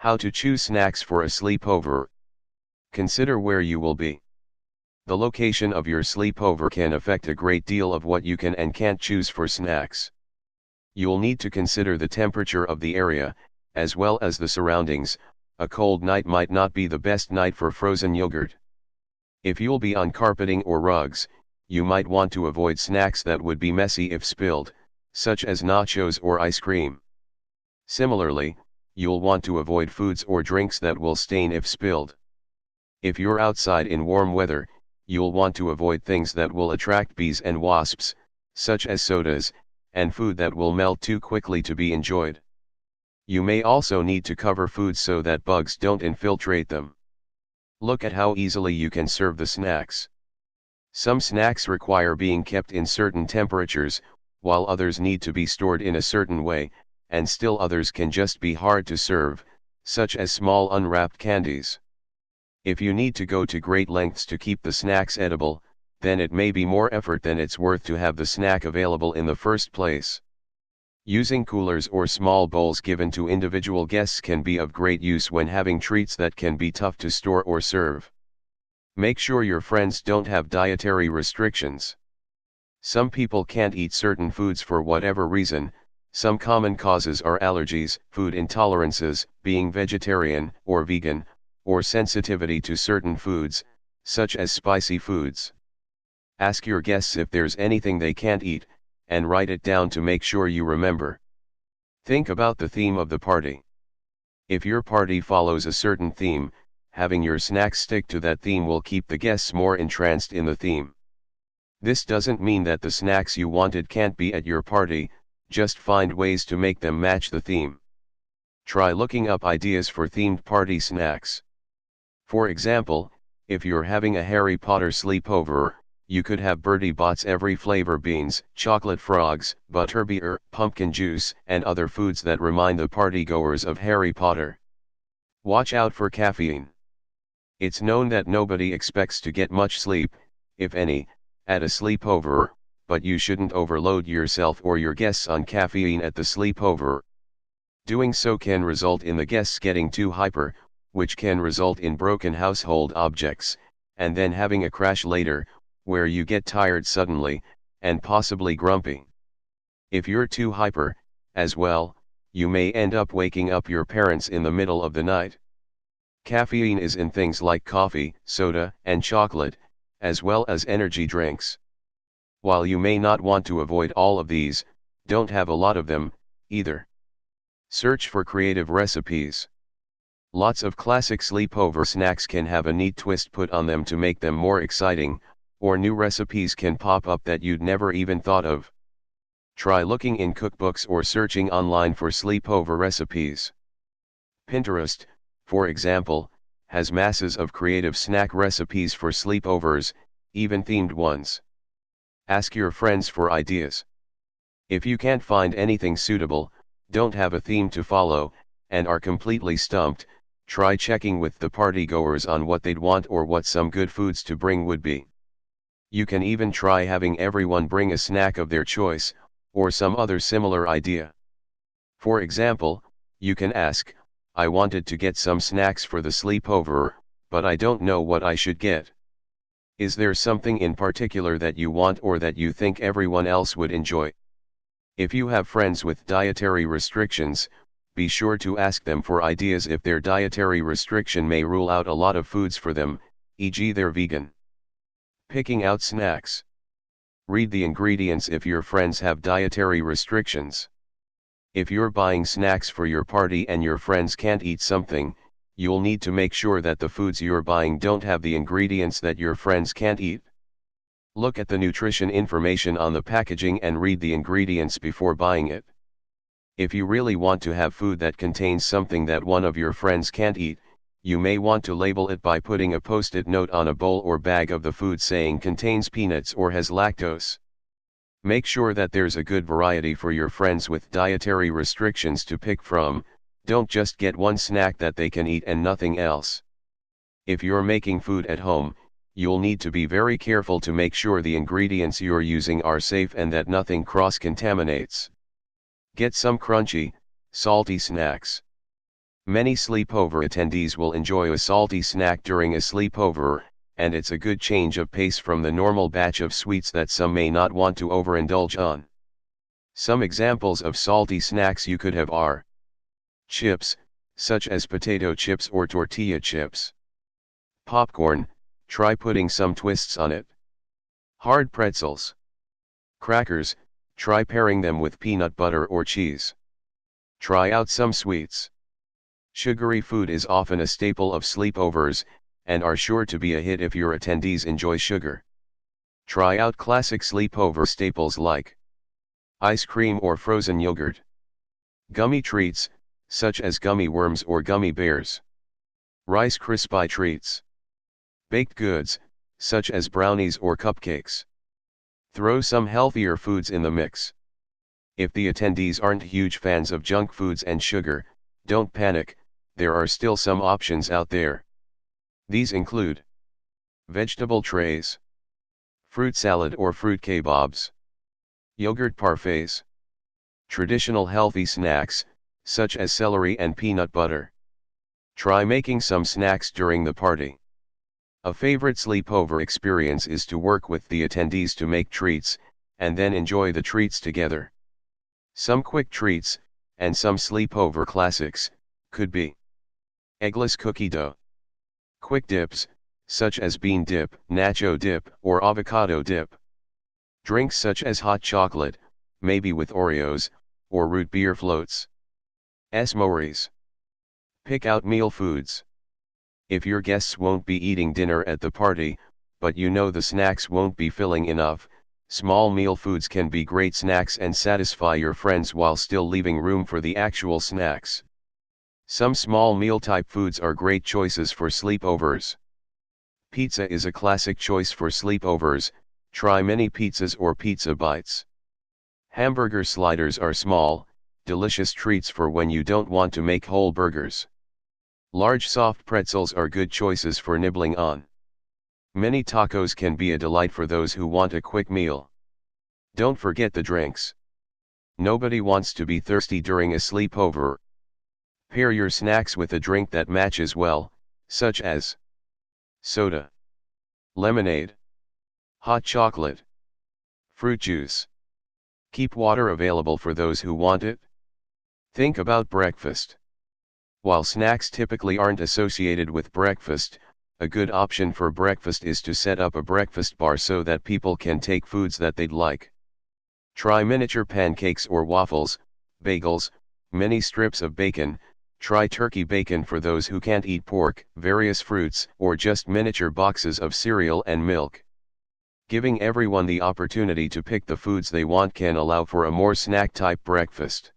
How to choose snacks for a sleepover. Consider where you will be. The location of your sleepover can affect a great deal of what you can and can't choose for snacks. You'll need to consider the temperature of the area, as well as the surroundings. A cold night might not be the best night for frozen yogurt. If you'll be on carpeting or rugs, you might want to avoid snacks that would be messy if spilled, such as nachos or ice cream. Similarly, you'll want to avoid foods or drinks that will stain if spilled. If you're outside in warm weather, you'll want to avoid things that will attract bees and wasps, such as sodas, and food that will melt too quickly to be enjoyed. You may also need to cover foods so that bugs don't infiltrate them. Look at how easily you can serve the snacks. Some snacks require being kept in certain temperatures, while others need to be stored in a certain way, and still others can just be hard to serve, such as small unwrapped candies. If you need to go to great lengths to keep the snacks edible, then it may be more effort than it's worth to have the snack available in the first place. Using coolers or small bowls given to individual guests can be of great use when having treats that can be tough to store or serve. Make sure your friends don't have dietary restrictions. Some people can't eat certain foods for whatever reason. Some common causes are allergies, food intolerances, being vegetarian or vegan, or sensitivity to certain foods, such as spicy foods. Ask your guests if there's anything they can't eat, and write it down to make sure you remember. Think about the theme of the party. If your party follows a certain theme, having your snacks stick to that theme will keep the guests more entranced in the theme. This doesn't mean that the snacks you wanted can't be at your party, just find ways to make them match the theme. Try looking up ideas for themed party snacks. For example, if you're having a Harry Potter sleepover, you could have Bertie Bott's every flavor beans, chocolate frogs, butterbeer, pumpkin juice, and other foods that remind the partygoers of Harry Potter. Watch out for caffeine. It's known that nobody expects to get much sleep, if any, at a sleepover, but you shouldn't overload yourself or your guests on caffeine at the sleepover. Doing so can result in the guests getting too hyper, which can result in broken household objects, and then having a crash later, where you get tired suddenly, and possibly grumpy. If you're too hyper, as well, you may end up waking up your parents in the middle of the night. Caffeine is in things like coffee, soda, and chocolate, as well as energy drinks. While you may not want to avoid all of these, don't have a lot of them, either. Search for creative recipes. Lots of classic sleepover snacks can have a neat twist put on them to make them more exciting, or new recipes can pop up that you'd never even thought of. Try looking in cookbooks or searching online for sleepover recipes. Pinterest, for example, has masses of creative snack recipes for sleepovers, even themed ones. Ask your friends for ideas. If you can't find anything suitable, don't have a theme to follow, and are completely stumped, try checking with the partygoers on what they'd want or what some good foods to bring would be. You can even try having everyone bring a snack of their choice, or some other similar idea. For example, you can ask, I wanted to get some snacks for the sleepover, but I don't know what I should get. Is there something in particular that you want or that you think everyone else would enjoy? If you have friends with dietary restrictions, be sure to ask them for ideas if their dietary restriction may rule out a lot of foods for them, e.g. they're vegan. Picking out snacks. Read the ingredients if your friends have dietary restrictions. If you're buying snacks for your party and your friends can't eat something, you'll need to make sure that the foods you're buying don't have the ingredients that your friends can't eat. Look at the nutrition information on the packaging and read the ingredients before buying it. If you really want to have food that contains something that one of your friends can't eat, you may want to label it by putting a post-it note on a bowl or bag of the food saying contains peanuts or has lactose. Make sure that there's a good variety for your friends with dietary restrictions to pick from. Don't just get one snack that they can eat and nothing else. If you're making food at home, you'll need to be very careful to make sure the ingredients you're using are safe and that nothing cross-contaminates. Get some crunchy, salty snacks. Many sleepover attendees will enjoy a salty snack during a sleepover, and it's a good change of pace from the normal batch of sweets that some may not want to overindulge on. Some examples of salty snacks you could have are chips, such as potato chips or tortilla chips. Popcorn, try putting some twists on it. Hard pretzels. Crackers, try pairing them with peanut butter or cheese. Try out some sweets. Sugary food is often a staple of sleepovers, and are sure to be a hit if your attendees enjoy sugar. Try out classic sleepover staples like ice cream or frozen yogurt. Gummy treats, such as gummy worms or gummy bears. Rice Krispie treats. Baked goods, such as brownies or cupcakes. Throw some healthier foods in the mix. If the attendees aren't huge fans of junk foods and sugar, don't panic, there are still some options out there. These include vegetable trays, fruit salad or fruit kebabs, yogurt parfaits, traditional healthy snacks, such as celery and peanut butter. Try making some snacks during the party. A favorite sleepover experience is to work with the attendees to make treats, and then enjoy the treats together. Some quick treats, and some sleepover classics, could be eggless cookie dough. Quick dips, such as bean dip, nacho dip, or avocado dip. Drinks such as hot chocolate, maybe with Oreos, or root beer floats. S'mores. Pick out meal foods. If your guests won't be eating dinner at the party, but you know the snacks won't be filling enough, small meal foods can be great snacks and satisfy your friends while still leaving room for the actual snacks. Some small meal type foods are great choices for sleepovers. Pizza is a classic choice for sleepovers, try mini pizzas or pizza bites. Hamburger sliders are small, delicious treats for when you don't want to make whole burgers. Large soft pretzels are good choices for nibbling on. Mini tacos can be a delight for those who want a quick meal. Don't forget the drinks. Nobody wants to be thirsty during a sleepover. Pair your snacks with a drink that matches well, such as soda, lemonade, hot chocolate, fruit juice. Keep water available for those who want it. Think about breakfast. While snacks typically aren't associated with breakfast, a good option for breakfast is to set up a breakfast bar so that people can take foods that they'd like. Try miniature pancakes or waffles, bagels, mini strips of bacon. Try turkey bacon for those who can't eat pork, various fruits, or just miniature boxes of cereal and milk. Giving everyone the opportunity to pick the foods they want can allow for a more snack-type breakfast.